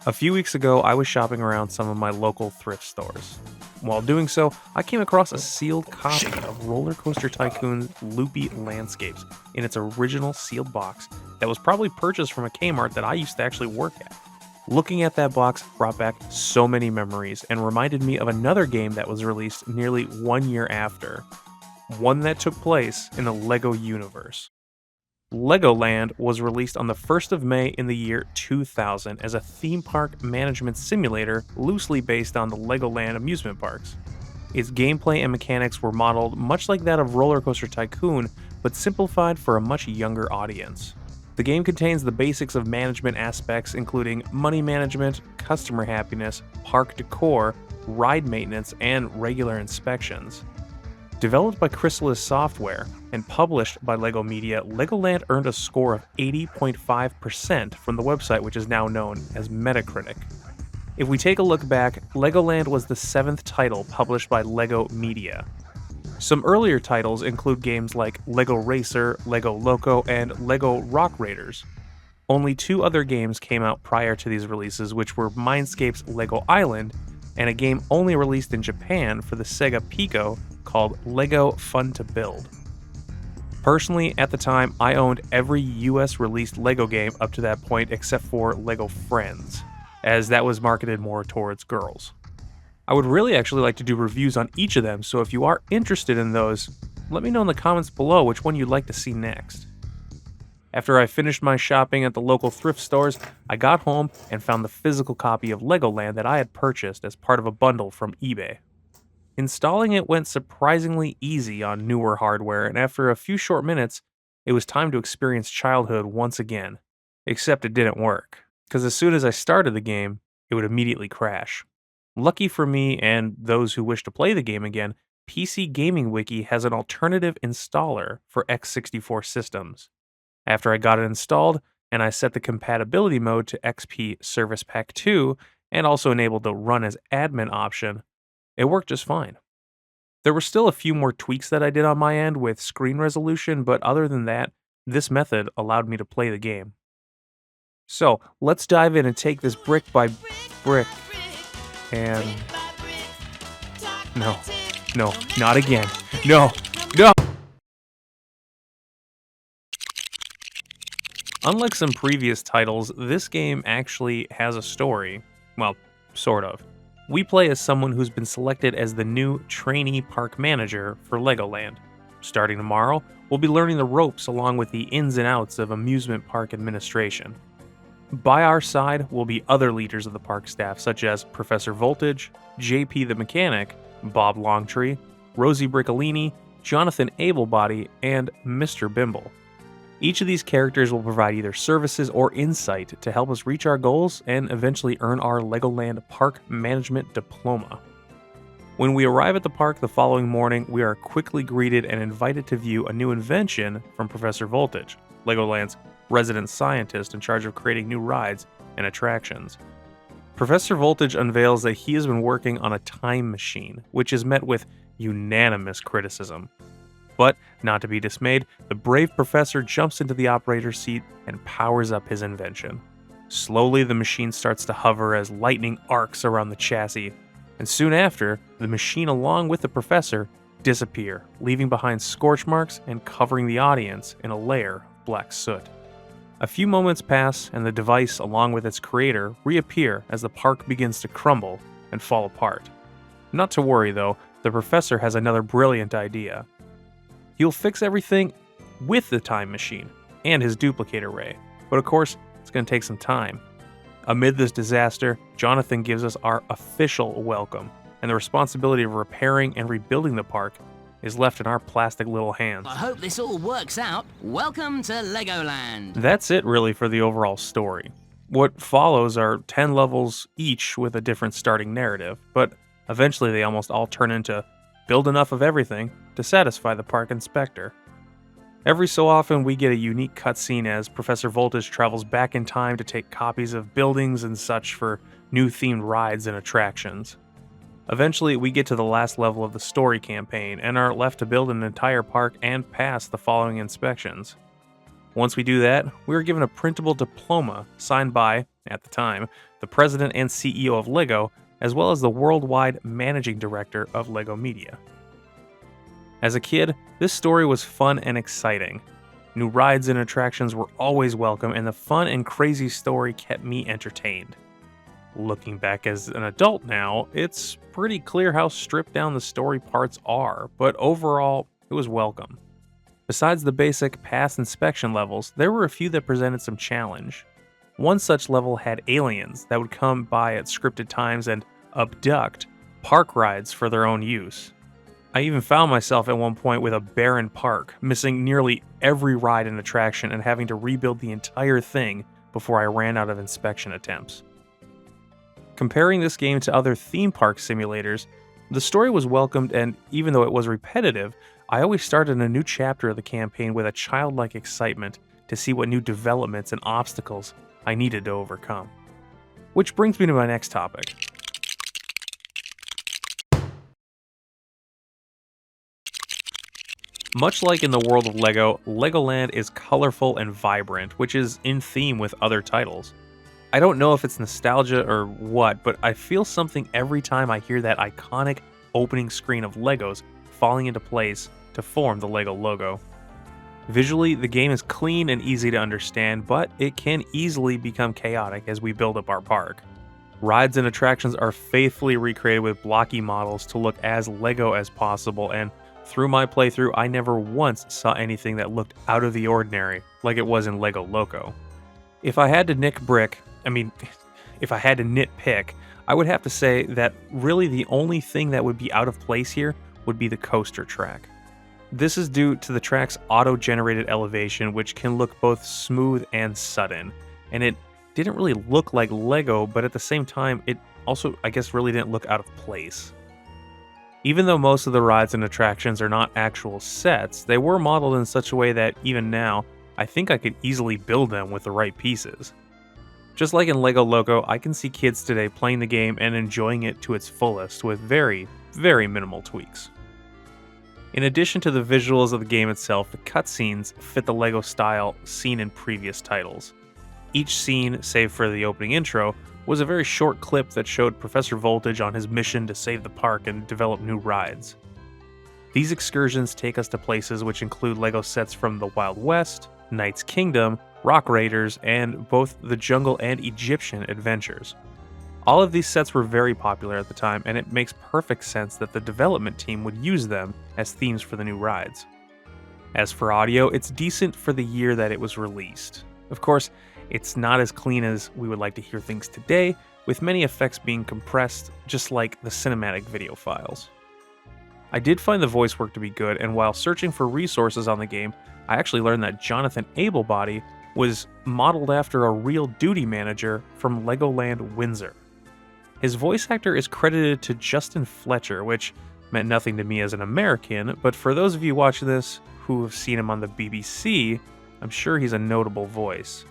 A few weeks ago, I was shopping around some of my local thrift stores. While doing so, I came across a sealed copy of Roller Coaster Tycoon's Loopy Landscapes in its original sealed box that was probably purchased from a Kmart that I used to actually work at. Looking at that box brought back so many memories and reminded me of another game that was released nearly 1 year after, one that took place in the LEGO universe. Legoland was released on the 1st of May in the year 2000 as a theme park management simulator loosely based on the Legoland amusement parks. Its gameplay and mechanics were modeled much like that of Roller Coaster Tycoon, but simplified for a much younger audience. The game contains the basics of management aspects including money management, customer happiness, park decor, ride maintenance, and regular inspections. Developed by Chrysalis Software and published by LEGO Media, Legoland earned a score of 80.5% from the website, which is now known as Metacritic. If we take a look back, Legoland was the 7th title published by LEGO Media. Some earlier titles include games like LEGO Racer, LEGO Loco, and LEGO Rock Raiders. Only 2 other games came out prior to these releases, which were Mindscape's LEGO Island and a game only released in Japan for the Sega Pico called LEGO Fun to Build. Personally, at the time, I owned every US released LEGO game up to that point except for LEGO Friends, as that was marketed more towards girls. I would really actually like to do reviews on each of them, so if you are interested in those, let me know in the comments below which one you'd like to see next. After I finished my shopping at the local thrift stores, I got home and found the physical copy of Legoland that I had purchased as part of a bundle from eBay. Installing it went surprisingly easy on newer hardware, and after a few short minutes, it was time to experience childhood once again. Except it didn't work, because as soon as I started the game, it would immediately crash. Lucky for me and those who wish to play the game again, PC Gaming Wiki has an alternative installer for x64 systems. After I got it installed, and I set the compatibility mode to XP Service Pack 2, and also enabled the Run as Admin option, it worked just fine. There were still a few more tweaks that I did on my end with screen resolution, but other than that, this method allowed me to play the game. So, let's dive in and take this brick by brick, and... No, not again. No! Unlike some previous titles, this game actually has a story. Well, sort of. We play as someone who's been selected as the new trainee park manager for Legoland. Starting tomorrow, we'll be learning the ropes along with the ins and outs of amusement park administration. By our side will be other leaders of the park staff such as Professor Voltage, JP the Mechanic, Bob Longtree, Rosie Briccolini, Jonathan Ablebody, and Mr. Bimble. Each of these characters will provide either services or insight to help us reach our goals and eventually earn our Legoland Park Management Diploma. When we arrive at the park the following morning, we are quickly greeted and invited to view a new invention from Professor Voltage, Legoland's resident scientist in charge of creating new rides and attractions. Professor Voltage unveils that he has been working on a time machine, which is met with unanimous criticism. But, not to be dismayed, the brave professor jumps into the operator's seat and powers up his invention. Slowly, the machine starts to hover as lightning arcs around the chassis, and soon after, the machine along with the professor disappear, leaving behind scorch marks and covering the audience in a layer of black soot. A few moments pass, and the device, along with its creator, reappear as the park begins to crumble and fall apart. Not to worry, though, the professor has another brilliant idea. He'll fix everything with the time machine and his duplicate array, but of course, it's going to take some time. Amid this disaster, Jonathan gives us our official welcome, and the responsibility of repairing and rebuilding the park is left in our plastic little hands. I hope this all works out. Welcome to Legoland. That's it really for the overall story. What follows are 10 levels each with a different starting narrative, but eventually they almost all turn into build enough of everything to satisfy the park inspector. Every so often we get a unique cutscene as Professor Voltage travels back in time to take copies of buildings and such for new themed rides and attractions. Eventually, we get to the last level of the story campaign and are left to build an entire park and pass the following inspections. Once we do that, we are given a printable diploma signed by at the time, the president and CEO of LEGO, as well as the worldwide managing director of LEGO Media. As a kid, this story was fun and exciting. New rides and attractions were always welcome, and the fun and crazy story kept me entertained. Looking back as an adult now, it's pretty clear how stripped down the story parts are, but overall, it was welcome. Besides the basic pass inspection levels, there were a few that presented some challenge. One such level had aliens that would come by at scripted times and abduct park rides for their own use. I even found myself at one point with a barren park, missing nearly every ride and attraction and having to rebuild the entire thing before I ran out of inspection attempts. Comparing this game to other theme park simulators, the story was welcomed, and even though it was repetitive, I always started a new chapter of the campaign with a childlike excitement to see what new developments and obstacles I needed to overcome. Which brings me to my next topic. Much like in the world of LEGO, Legoland is colorful and vibrant, which is in theme with other titles. I don't know if it's nostalgia or what, but I feel something every time I hear that iconic opening screen of Legos falling into place to form the LEGO logo. Visually, the game is clean and easy to understand, but it can easily become chaotic as we build up our park. Rides and attractions are faithfully recreated with blocky models to look as LEGO as possible, and through my playthrough, I never once saw anything that looked out of the ordinary like it was in LEGO Loco. If I had to nitpick, I would have to say that really the only thing that would be out of place here would be the coaster track. This is due to the track's auto-generated elevation, which can look both smooth and sudden, and it didn't really look like LEGO, but at the same time, it also, I guess, really didn't look out of place. Even though most of the rides and attractions are not actual sets, they were modeled in such a way that even now, I think I could easily build them with the right pieces. Just like in LEGO Loco, I can see kids today playing the game and enjoying it to its fullest with very, very minimal tweaks. In addition to the visuals of the game itself, the cutscenes fit the LEGO style seen in previous titles. Each scene, save for the opening intro, was a very short clip that showed Professor Voltage on his mission to save the park and develop new rides. These excursions take us to places which include LEGO sets from the Wild West, Knight's Kingdom, Rock Raiders, and both the Jungle and Egyptian adventures. All of these sets were very popular at the time, and it makes perfect sense that the development team would use them as themes for the new rides. As for audio, it's decent for the year that it was released. Of course, it's not as clean as we would like to hear things today, with many effects being compressed, just like the cinematic video files. I did find the voice work to be good, and while searching for resources on the game, I actually learned that Jonathan Ablebody was modeled after a real duty manager from Legoland Windsor. His voice actor is credited to Justin Fletcher, which meant nothing to me as an American, but for those of you watching this who have seen him on the BBC, I'm sure he's a notable voice.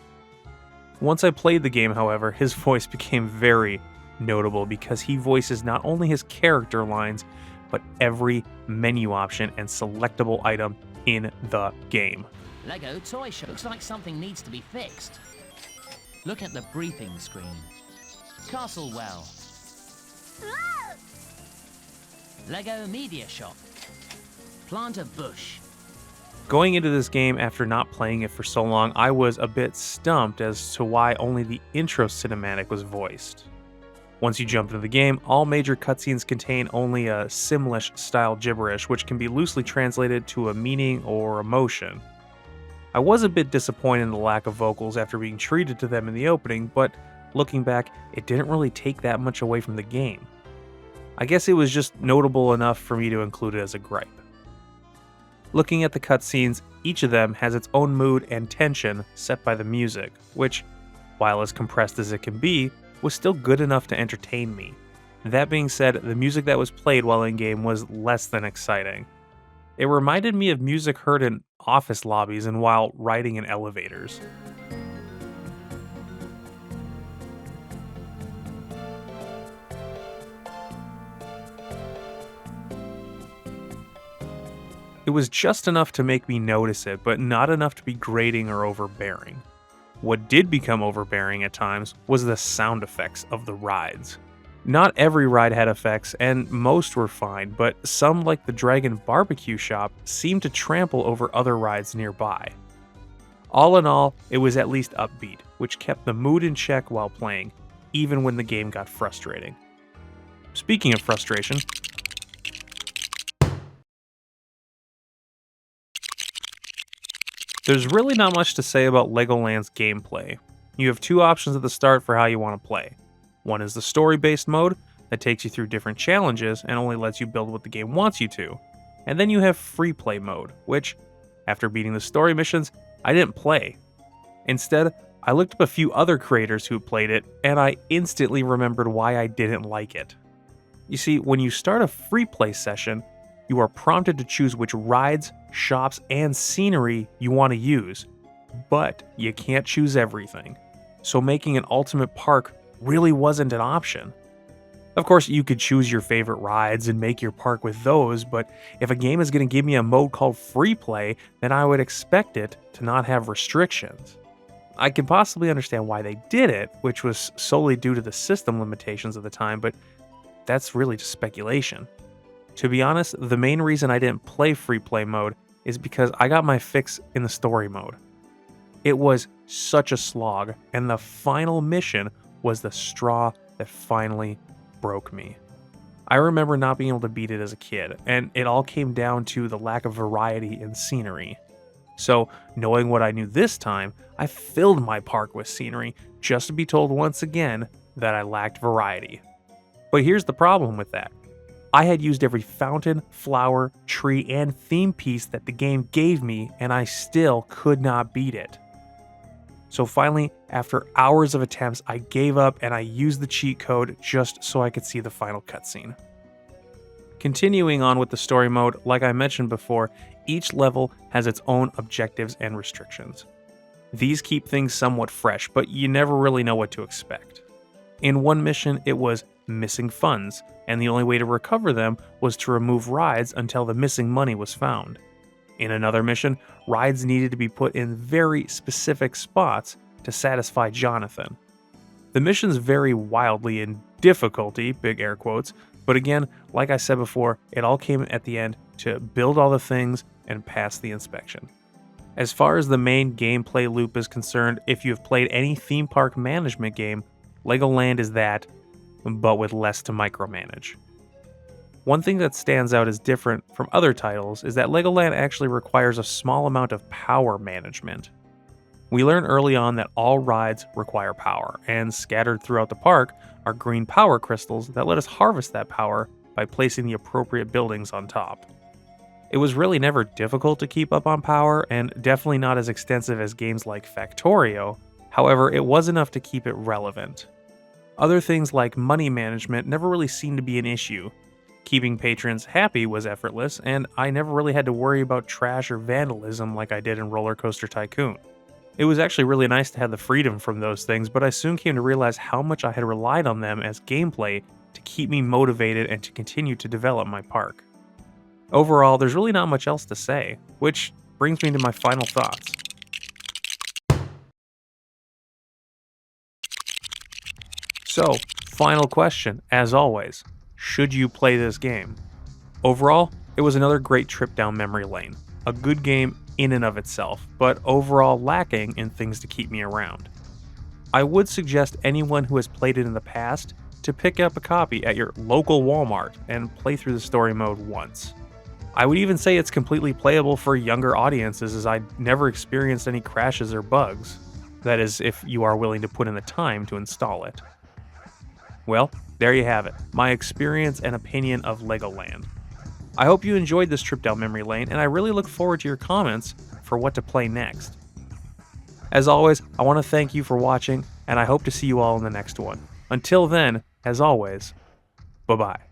Once I played the game, however, his voice became very notable because he voices not only his character lines, but every menu option and selectable item in the game. Lego toy shop looks like something needs to be fixed. Look at the briefing screen. Castlewell. Lego Media Shop. Plant a bush. Going into this game after not playing it for so long, I was a bit stumped as to why only the intro cinematic was voiced. Once you jump into the game, all major cutscenes contain only a Simlish style gibberish, which can be loosely translated to a meaning or emotion. I was a bit disappointed in the lack of vocals after being treated to them in the opening, but looking back, it didn't really take that much away from the game. I guess it was just notable enough for me to include it as a gripe. Looking at the cutscenes, each of them has its own mood and tension set by the music, which, while as compressed as it can be, was still good enough to entertain me. That being said, the music that was played while in-game was less than exciting. It reminded me of music heard in office lobbies and while riding in elevators. It was just enough to make me notice it, but not enough to be grating or overbearing. What did become overbearing at times was the sound effects of the rides. Not every ride had effects, and most were fine, but some, like the Dragon Barbecue Shop, seemed to trample over other rides nearby. All in all, it was at least upbeat, which kept the mood in check while playing, even when the game got frustrating. Speaking of frustration, there's really not much to say about Legoland's gameplay. You have two options at the start for how you want to play. One is the story-based mode that takes you through different challenges and only lets you build what the game wants you to. And then you have free play mode, which, after beating the story missions, I didn't play. Instead, I looked up a few other creators who played it, and I instantly remembered why I didn't like it. You see, when you start a free play session, you are prompted to choose which rides, shops, and scenery you want to use, but you can't choose everything. So making an ultimate park really wasn't an option. Of course, you could choose your favorite rides and make your park with those, but if a game is going to give me a mode called free play, then I would expect it to not have restrictions. I can possibly understand why they did it, which was solely due to the system limitations of the time, but that's really just speculation. To be honest, the main reason I didn't play free play mode is because I got my fix in the story mode. It was such a slog, and the final mission was the straw that finally broke me. I remember not being able to beat it as a kid, and it all came down to the lack of variety in scenery. So, knowing what I knew this time, I filled my park with scenery just to be told once again that I lacked variety. But here's the problem with that. I had used every fountain, flower, tree, and theme piece that the game gave me, and I still could not beat it. So finally, after hours of attempts, I gave up and I used the cheat code just so I could see the final cutscene. Continuing on with the story mode, like I mentioned before, each level has its own objectives and restrictions. These keep things somewhat fresh, but you never really know what to expect. In one mission, it was missing funds, and the only way to recover them was to remove rides until the missing money was found. In another mission, rides needed to be put in very specific spots to satisfy Jonathan. The missions vary wildly in difficulty, big air quotes, but again, like I said before, it all came at the end to build all the things and pass the inspection. As far as the main gameplay loop is concerned, if you have played any theme park management game, Legoland is that, but with less to micromanage. One thing that stands out as different from other titles is that Legoland actually requires a small amount of power management. We learn early on that all rides require power, and scattered throughout the park are green power crystals that let us harvest that power by placing the appropriate buildings on top. It was really never difficult to keep up on power, and definitely not as extensive as games like Factorio, however, it was enough to keep it relevant. Other things like money management never really seemed to be an issue. Keeping patrons happy was effortless, and I never really had to worry about trash or vandalism like I did in Roller Coaster Tycoon. It was actually really nice to have the freedom from those things, but I soon came to realize how much I had relied on them as gameplay to keep me motivated and to continue to develop my park. Overall, there's really not much else to say, which brings me to my final thoughts. So, final question, as always. Should you play this game? Overall, it was another great trip down memory lane. A good game in and of itself, but overall lacking in things to keep me around. I would suggest anyone who has played it in the past to pick up a copy at your local Walmart and play through the story mode once. I would even say it's completely playable for younger audiences, as I never experienced any crashes or bugs. That is, if you are willing to put in the time to install it. Well, there you have it, my experience and opinion of Legoland. I hope you enjoyed this trip down memory lane, and I really look forward to your comments for what to play next. As always, I want to thank you for watching, and I hope to see you all in the next one. Until then, as always, bye-bye.